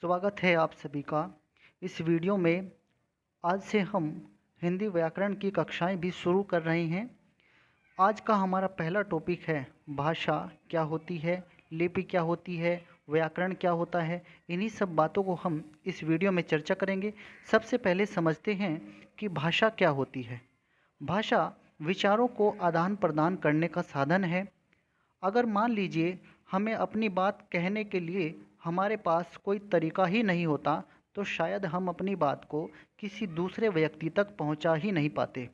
स्वागत है आप सभी का इस वीडियो में। आज से हम हिंदी व्याकरण की कक्षाएं भी शुरू कर रहे हैं। आज का हमारा पहला टॉपिक है भाषा क्या होती है, लिपि क्या होती है, व्याकरण क्या होता है। इन्हीं सब बातों को हम इस वीडियो में चर्चा करेंगे। सबसे पहले समझते हैं कि भाषा क्या होती है। भाषा विचारों को आदान प्रदान करने का साधन है। अगर मान लीजिए हमें अपनी बात कहने के लिए हमारे पास कोई तरीका ही नहीं होता तो शायद हम अपनी बात को किसी दूसरे व्यक्ति तक पहुंचा ही नहीं पाते।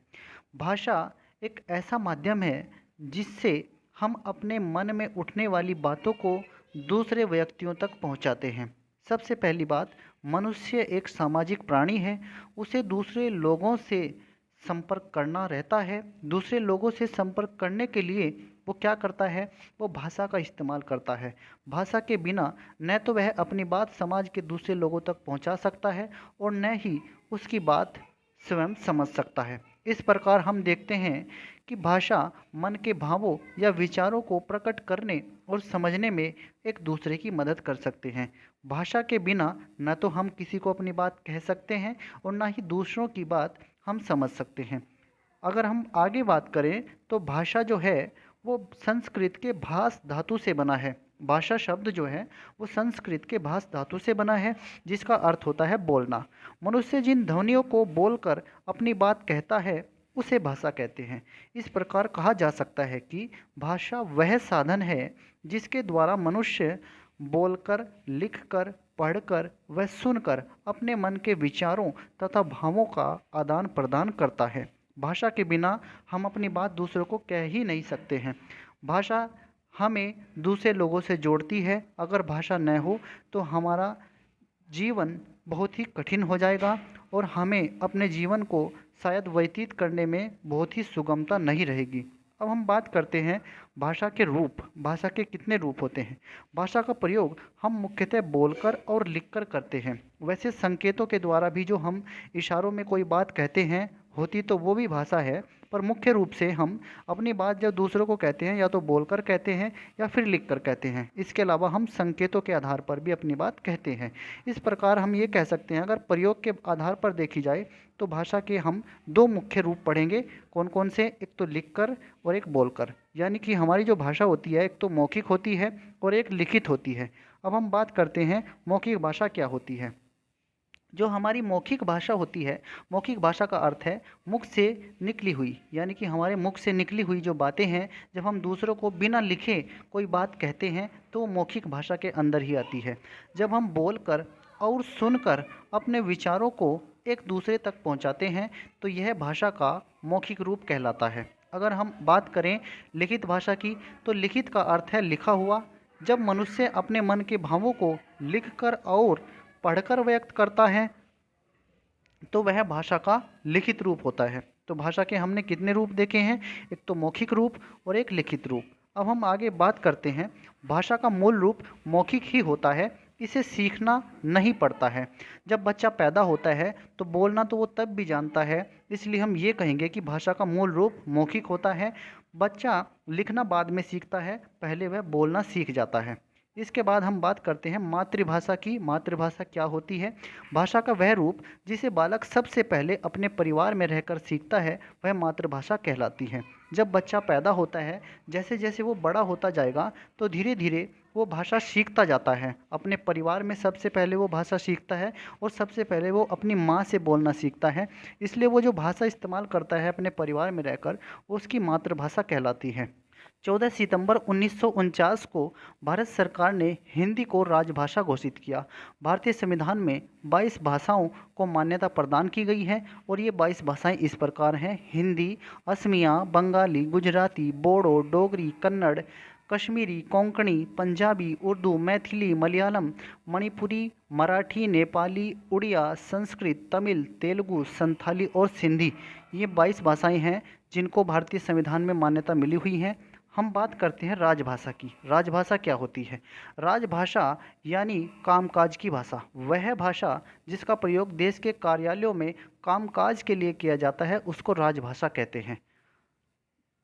भाषा एक ऐसा माध्यम है जिससे हम अपने मन में उठने वाली बातों को दूसरे व्यक्तियों तक पहुंचाते हैं। सबसे पहली बात, मनुष्य एक सामाजिक प्राणी है। उसे दूसरे लोगों से संपर्क करना रहता है। दूसरे लोगों से संपर्क करने के लिए वो क्या करता है, वो भाषा का इस्तेमाल करता है। भाषा के बिना न तो वह अपनी बात समाज के दूसरे लोगों तक पहुंचा सकता है और न ही उसकी बात स्वयं समझ सकता है। इस प्रकार हम देखते हैं कि भाषा मन के भावों या विचारों को प्रकट करने और समझने में एक दूसरे की मदद कर सकते हैं। भाषा के बिना न तो हम किसी को अपनी बात कह सकते हैं और न ही दूसरों की बात हम समझ सकते हैं। अगर हम आगे बात करें तो भाषा जो है वो संस्कृत के भास धातु से बना है। भाषा शब्द जो है वो संस्कृत के भास धातु से बना है जिसका अर्थ होता है बोलना। मनुष्य जिन ध्वनियों को बोलकर अपनी बात कहता है उसे भाषा कहते हैं। इस प्रकार कहा जा सकता है कि भाषा वह साधन है जिसके द्वारा मनुष्य बोलकर, लिखकर, पढ़कर व सुनकर अपने मन के विचारों तथा भावों का आदान प्रदान करता है। भाषा के बिना हम अपनी बात दूसरों को कह ही नहीं सकते हैं। भाषा हमें दूसरे लोगों से जोड़ती है। अगर भाषा न हो तो हमारा जीवन बहुत ही कठिन हो जाएगा और हमें अपने जीवन को शायद व्यतीत करने में बहुत ही सुगमता नहीं रहेगी। अब हम बात करते हैं भाषा के रूप। भाषा के कितने रूप होते हैं। भाषा का प्रयोग हम मुख्यतः बोलकर और लिखकर करते हैं। वैसे संकेतों के द्वारा भी जो हम इशारों में कोई बात कहते हैं होती तो वो भी भाषा है, पर मुख्य रूप से हम अपनी बात जब दूसरों को कहते हैं या तो बोलकर कहते हैं या फिर लिखकर कहते हैं। इसके अलावा हम संकेतों के आधार पर भी अपनी बात कहते हैं। इस प्रकार हम ये कह सकते हैं, अगर प्रयोग के आधार पर देखी जाए तो भाषा के हम दो मुख्य रूप पढ़ेंगे। कौन कौन से? एक तो लिखकर और एक बोलकर। यानी कि हमारी जो भाषा होती है एक तो मौखिक होती है और एक लिखित होती है। अब हम बात करते हैं मौखिक भाषा क्या होती है। जो हमारी मौखिक भाषा होती है, मौखिक भाषा का अर्थ है मुख से निकली हुई, यानी कि हमारे मुख से निकली हुई जो बातें हैं, जब हम दूसरों को बिना लिखे कोई बात कहते हैं तो वो मौखिक भाषा के अंदर ही आती है। जब हम बोलकर और सुनकर अपने विचारों को एक दूसरे तक पहुंचाते हैं तो यह भाषा का मौखिक रूप कहलाता है। अगर हम बात करें लिखित भाषा की तो लिखित का अर्थ है लिखा हुआ। जब मनुष्य अपने मन के भावों को लिखकर और पढ़कर व्यक्त करता है तो वह भाषा का लिखित रूप होता है। तो भाषा के हमने कितने रूप देखे हैं, एक तो मौखिक रूप और एक लिखित रूप। अब हम आगे बात करते हैं, भाषा का मूल रूप मौखिक ही होता है। इसे सीखना नहीं पड़ता है। जब बच्चा पैदा होता है तो बोलना तो वो तब भी जानता है, इसलिए हम ये कहेंगे कि भाषा का मूल रूप मौखिक होता है। बच्चा लिखना बाद में सीखता है, पहले वह बोलना सीख जाता है। इसके बाद हम बात करते हैं मातृभाषा की। मातृभाषा क्या होती है? भाषा का वह रूप जिसे बालक सबसे पहले अपने परिवार में रहकर सीखता है वह मातृभाषा कहलाती है। जब बच्चा पैदा होता है, जैसे जैसे वो बड़ा होता जाएगा तो धीरे धीरे वो भाषा सीखता जाता है। अपने परिवार में सबसे पहले वो भाषा सीखता है और सबसे पहले वो अपनी माँ से बोलना सीखता है। इसलिए वो जो भाषा इस्तेमाल करता है अपने परिवार में रहकर, वो उसकी मातृभाषा कहलाती है। 14 सितंबर 1949 को भारत सरकार ने हिंदी को राजभाषा घोषित किया। भारतीय संविधान में 22 भाषाओं को मान्यता प्रदान की गई है और ये 22 भाषाएं इस प्रकार हैं: हिंदी, असमिया, बंगाली, गुजराती, बोडो, डोगरी, कन्नड़, कश्मीरी, कोंकणी, पंजाबी, उर्दू, मैथिली, मलयालम, मणिपुरी, मराठी, नेपाली, उड़िया, संस्कृत, तमिल, तेलुगु, संथाली और सिंधी। ये 22 भाषाएं हैं जिनको भारतीय संविधान में मान्यता मिली हुई है। हम बात करते हैं राजभाषा की। राजभाषा क्या होती है? राजभाषा यानी कामकाज की भाषा, वह भाषा जिसका प्रयोग देश के कार्यालयों में कामकाज के लिए किया जाता है उसको राजभाषा कहते हैं।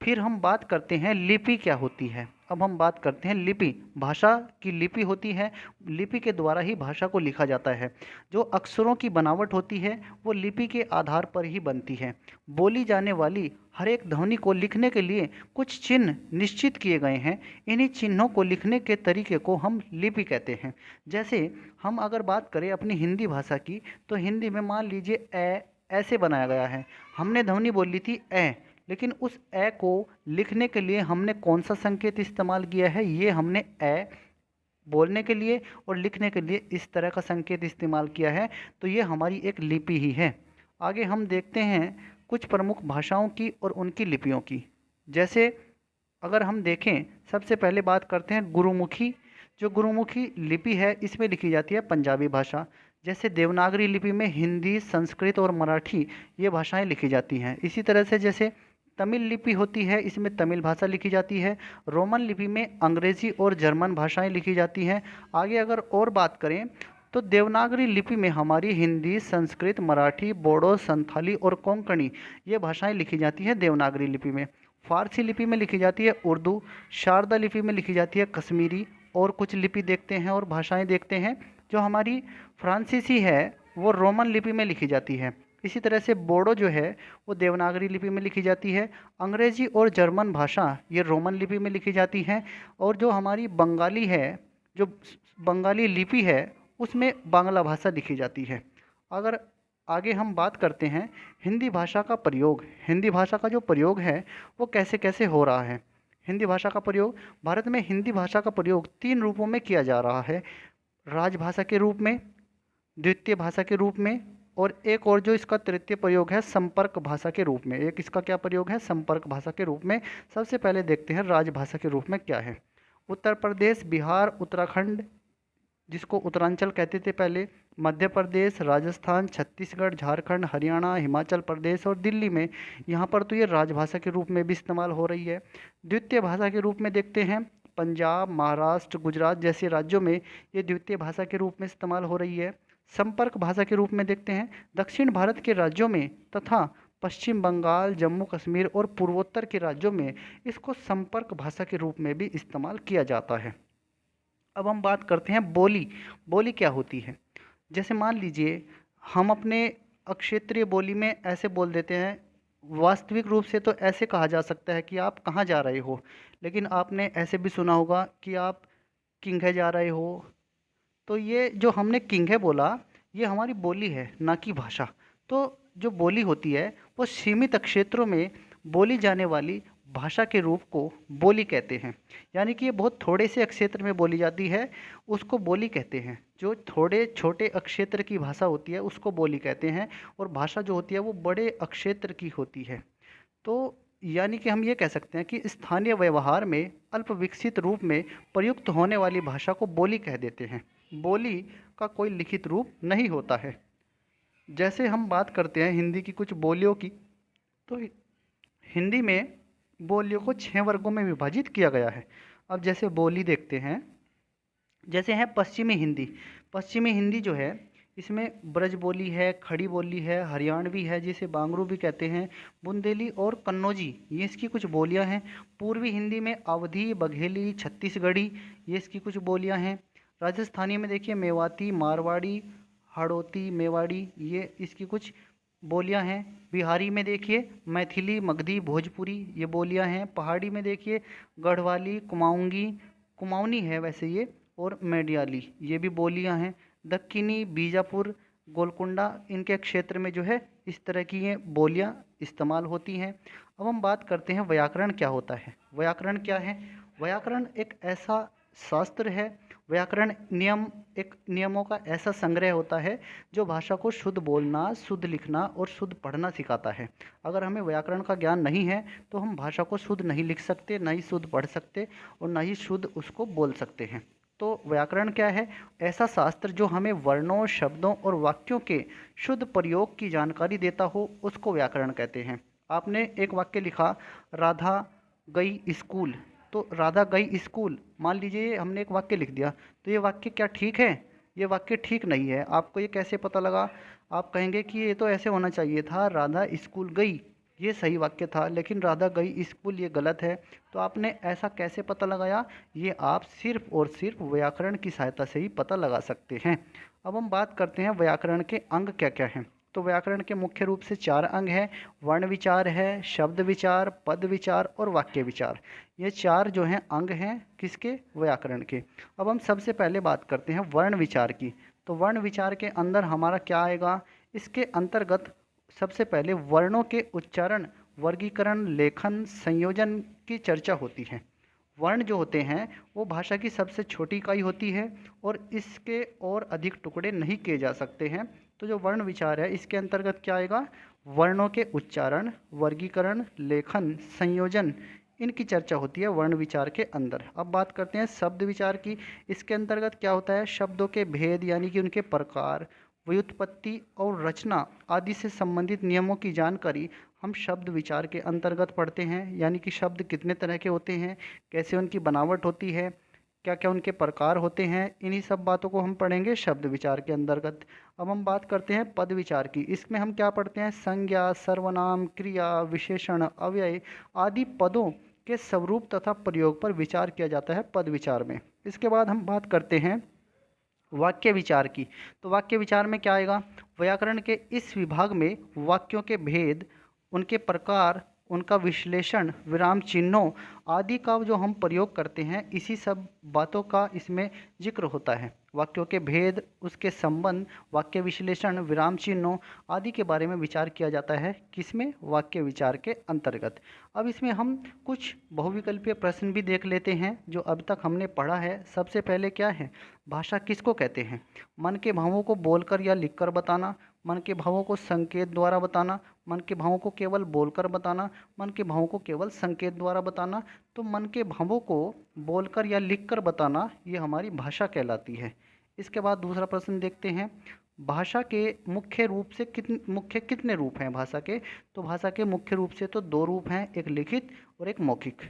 फिर हम बात करते हैं लिपि क्या होती है। अब हम बात करते हैं लिपि। भाषा की लिपि होती है, लिपि के द्वारा ही भाषा को लिखा जाता है। जो अक्षरों की बनावट होती है वो लिपि के आधार पर ही बनती है। बोली जाने वाली हर एक ध्वनि को लिखने के लिए कुछ चिन्ह निश्चित किए गए हैं। इन्हीं चिन्हों को लिखने के तरीके को हम लिपि कहते हैं। जैसे हम अगर बात करें अपनी हिंदी भाषा की, तो हिंदी में मान लीजिए ऐसे बनाया गया है। हमने ध्वनि बोली थी लेकिन उस ए को लिखने के लिए हमने कौन सा संकेत इस्तेमाल किया है, ये हमने ए बोलने के लिए और लिखने के लिए इस तरह का संकेत इस्तेमाल किया है। तो ये हमारी एक लिपि ही है। आगे हम देखते हैं कुछ प्रमुख भाषाओं की और उनकी लिपियों की। जैसे अगर हम देखें, सबसे पहले बात करते हैं गुरुमुखी। जो गुरुमुखी लिपि है इसमें लिखी जाती है पंजाबी भाषा। जैसे देवनागरी लिपि में हिंदी, संस्कृत और मराठी ये भाषाएं लिखी जाती हैं। इसी तरह से जैसे तमिल लिपि होती है, इसमें तमिल भाषा लिखी जाती है। रोमन लिपि में अंग्रेजी और जर्मन भाषाएं लिखी जाती हैं। आगे अगर और बात करें तो देवनागरी लिपि में हमारी हिंदी, संस्कृत, मराठी, बोडो, संथाली और कोंकणी ये भाषाएं लिखी जाती हैं देवनागरी लिपि में। फारसी लिपि में लिखी जाती है उर्दू। शारदा लिपि में लिखी जाती है कश्मीरी। और कुछ लिपि देखते हैं और भाषाएं देखते हैं। जो हमारी फ्रांसीसी है वो रोमन लिपि में लिखी जाती है। इसी तरह से बोडो जो है वो देवनागरी लिपि में लिखी जाती है। अंग्रेजी और जर्मन भाषा ये रोमन लिपि में लिखी जाती है। और जो हमारी बंगाली है, जो बंगाली लिपि है उसमें बांग्ला भाषा लिखी जाती है। अगर आगे हम बात करते हैं हिंदी भाषा का प्रयोग, हिंदी भाषा का जो प्रयोग है वो कैसे कैसे हो रहा है। हिंदी भाषा का प्रयोग, भारत में हिंदी भाषा का प्रयोग 3 रूपों में किया जा रहा है। राजभाषा के रूप में, द्वितीय भाषा के रूप में, और एक और जो इसका तृतीय प्रयोग है संपर्क भाषा के रूप में। एक इसका क्या प्रयोग है, संपर्क भाषा के रूप में। सबसे पहले देखते हैं राजभाषा के रूप में क्या है। उत्तर प्रदेश, बिहार, उत्तराखंड जिसको उत्तरांचल कहते थे पहले, मध्य प्रदेश, राजस्थान, छत्तीसगढ़, झारखंड, हरियाणा, हिमाचल प्रदेश और दिल्ली में, यहाँ पर तो ये राजभाषा के रूप में भी इस्तेमाल हो रही है। द्वितीय भाषा के रूप में देखते हैं पंजाब, महाराष्ट्र, गुजरात जैसे राज्यों में ये द्वितीय भाषा के रूप में इस्तेमाल हो रही है। संपर्क भाषा के रूप में देखते हैं दक्षिण भारत के राज्यों में तथा पश्चिम बंगाल, जम्मू कश्मीर और पूर्वोत्तर के राज्यों में इसको संपर्क भाषा के रूप में भी इस्तेमाल किया जाता है। अब हम बात करते हैं बोली। बोली क्या होती है। जैसे मान लीजिए हम अपने अक्षेत्रीय बोली में ऐसे बोल देते हैं। वास्तविक रूप से तो ऐसे कहा जा सकता है कि आप कहाँ जा रहे हो, लेकिन आपने ऐसे भी सुना होगा कि आप किंघे जा रहे हो। तो ये जो हमने किंघे बोला ये हमारी बोली है, ना कि भाषा। तो जो बोली होती है वो सीमित क्षेत्रों में बोली जाने वाली भाषा के रूप को बोली कहते हैं। यानी कि ये बहुत थोड़े से क्षेत्र में बोली जाती है, उसको बोली कहते हैं। जो थोड़े छोटे क्षेत्र की भाषा होती है उसको बोली कहते हैं, और भाषा जो होती है वो बड़े क्षेत्र की होती है। तो यानी कि हम ये कह सकते हैं कि स्थानीय व्यवहार में अल्प विकसित रूप में प्रयुक्त होने वाली भाषा को बोली कह देते हैं। बोली का कोई लिखित रूप नहीं होता है। जैसे हम बात करते हैं हिंदी की कुछ बोलियों की, तो हिंदी में बोलियों को 6 वर्गों में विभाजित किया गया है। अब जैसे बोली देखते हैं, जैसे है पश्चिमी हिंदी। पश्चिमी हिंदी जो है इसमें ब्रज बोली है, खड़ी बोली है, हरियाणवी है जिसे बांगरू भी कहते हैं, बुंदेली और कन्नौजी ये इसकी कुछ बोलियां हैं। पूर्वी हिंदी में अवधी, बघेली, छत्तीसगढ़ी ये इसकी कुछ बोलियां हैं। राजस्थानी में देखिए मेवाती, मारवाड़ी, हाड़ौती, मेवाड़ी ये इसकी कुछ बोलियां हैं। बिहारी में देखिए मैथिली, मगधी, भोजपुरी ये बोलियां हैं। पहाड़ी में देखिए गढ़वाली, कुमाऊंगी, कुमाऊनी है वैसे ये, और मेडियाली ये भी बोलियां हैं। दक्कनी, बीजापुर, गोलकुंडा इनके क्षेत्र में जो है इस तरह की ये बोलियां इस्तेमाल होती हैं। अब हम बात करते हैं व्याकरण क्या होता है। व्याकरण क्या है। व्याकरण एक ऐसा शास्त्र है, व्याकरण एक नियमों का ऐसा संग्रह होता है जो भाषा को शुद्ध बोलना, शुद्ध लिखना और शुद्ध पढ़ना सिखाता है। अगर हमें व्याकरण का ज्ञान नहीं है तो हम भाषा को शुद्ध नहीं लिख सकते, ना ही शुद्ध पढ़ सकते और ना ही शुद्ध उसको बोल सकते हैं। तो व्याकरण क्या है, ऐसा शास्त्र जो हमें वर्णों, शब्दों और वाक्यों के शुद्ध प्रयोग की जानकारी देता हो उसको व्याकरण कहते हैं। आपने एक वाक्य लिखा राधा गई स्कूल, तो राधा गई स्कूल, मान लीजिए हमने एक वाक्य लिख दिया, तो ये वाक्य क्या ठीक है? ये वाक्य ठीक नहीं है। आपको ये कैसे पता लगा? आप कहेंगे कि ये तो ऐसे होना चाहिए था, राधा स्कूल गई। ये सही वाक्य था, लेकिन राधा गई स्कूल ये गलत है। तो आपने ऐसा कैसे पता लगाया? ये आप सिर्फ और सिर्फ व्याकरण की सहायता से ही पता लगा सकते हैं। अब हम बात करते हैं व्याकरण के अंग क्या क्या हैं। तो व्याकरण के मुख्य रूप से 4 अंग हैं। वर्ण विचार है, शब्द विचार, पद विचार और वाक्य विचार। ये 4 जो हैं अंग हैं किसके? व्याकरण के। अब हम सबसे पहले बात करते हैं वर्ण विचार की। तो वर्ण विचार के अंदर हमारा क्या आएगा? इसके अंतर्गत सबसे पहले वर्णों के उच्चारण, वर्गीकरण, लेखन, संयोजन की चर्चा होती है। वर्ण जो होते हैं वो भाषा की सबसे छोटी इकाई होती है और इसके और अधिक टुकड़े नहीं किए जा सकते हैं। तो जो वर्ण विचार है इसके अंतर्गत क्या आएगा? वर्णों के उच्चारण, वर्गीकरण, लेखन, संयोजन, इनकी चर्चा होती है वर्ण विचार के अंदर। अब बात करते हैं शब्द विचार की। इसके अंतर्गत क्या होता है? शब्दों के भेद यानी कि उनके प्रकार, व्युत्पत्ति और रचना आदि से संबंधित नियमों की जानकारी हम शब्द विचार के अंतर्गत पढ़ते हैं। यानी कि शब्द कितने तरह के होते हैं, कैसे उनकी बनावट होती है, क्या क्या उनके प्रकार होते हैं, इन्हीं सब बातों को हम पढ़ेंगे शब्द विचार के अंतर्गत। अब हम बात करते हैं पद विचार की। इसमें हम क्या पढ़ते हैं? संज्ञा, सर्वनाम, क्रिया, विशेषण, अव्यय आदि पदों के स्वरूप तथा प्रयोग पर विचार किया जाता है पद विचार में। इसके बाद हम बात करते हैं वाक्य विचार की। तो वाक्य विचार में क्या आएगा? व्याकरण के इस विभाग में वाक्यों के भेद, उनके प्रकार, उनका विश्लेषण, विराम चिन्हों आदि का जो हम प्रयोग करते हैं, इसी सब बातों का इसमें जिक्र होता है। वाक्यों के भेद, उसके संबंध, वाक्य विश्लेषण, विराम चिन्हों आदि के बारे में विचार किया जाता है किसमें? वाक्य विचार के अंतर्गत। अब इसमें हम कुछ बहुविकल्पीय प्रश्न भी देख लेते हैं जो अब तक हमने पढ़ा है। सबसे पहले क्या है? भाषा किसको कहते हैं? मन के भावों को बोलकर या लिखकर बताना, मन के भावों को संकेत द्वारा बताना, मन के भावों को केवल बोलकर बताना, मन के भावों को केवल संकेत द्वारा बताना। तो मन के भावों को बोलकर या लिखकर बताना ये हमारी भाषा कहलाती है। इसके बाद दूसरा प्रश्न देखते हैं, भाषा के मुख्य कितने रूप हैं भाषा के? तो भाषा के मुख्य रूप से तो 2 रूप हैं, एक लिखित और एक मौखिक।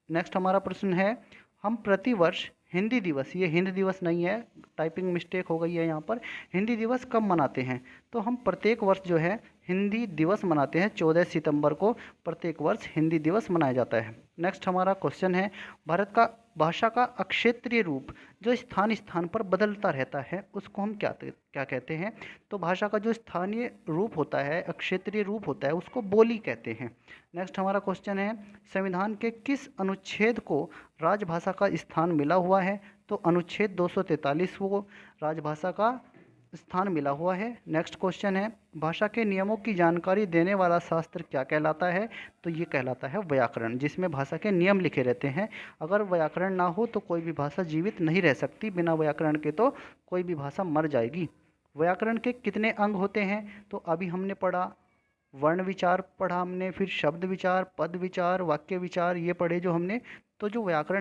नेक्स्ट हमारा प्रश्न है, हम प्रतिवर्ष हिंदी दिवस, ये हिंद दिवस नहीं है, टाइपिंग मिस्टेक हो गई है यहाँ पर, हिंदी दिवस कब मनाते हैं? तो हम प्रत्येक वर्ष जो है हिंदी दिवस मनाते हैं। 14 सितंबर को प्रत्येक वर्ष हिंदी दिवस मनाया जाता है। नेक्स्ट हमारा क्वेश्चन है, भारत का भाषा का अक्षेत्रीय रूप जो स्थान स्थान पर बदलता रहता है उसको हम क्या कहते हैं? तो भाषा का जो स्थानीय रूप होता है, अक्षेत्रीय रूप होता है, उसको बोली कहते हैं। नेक्स्ट हमारा क्वेश्चन है, संविधान के किस अनुच्छेद को राजभाषा का स्थान मिला हुआ है? तो अनुच्छेद 243 को राजभाषा का स्थान मिला हुआ है। नेक्स्ट क्वेश्चन है, भाषा के नियमों की जानकारी देने वाला शास्त्र क्या कहलाता है? तो ये कहलाता है व्याकरण, जिसमें भाषा के नियम लिखे रहते हैं। अगर व्याकरण ना हो तो कोई भी भाषा जीवित नहीं रह सकती, बिना व्याकरण के तो कोई भी भाषा मर जाएगी। व्याकरण के कितने अंग होते हैं? तो अभी हमने पढ़ा वर्ण विचार पढ़ा हमने, फिर शब्द विचार, पद विचार, वाक्य विचार, ये पढ़े जो हमने। तो जो व्याकरण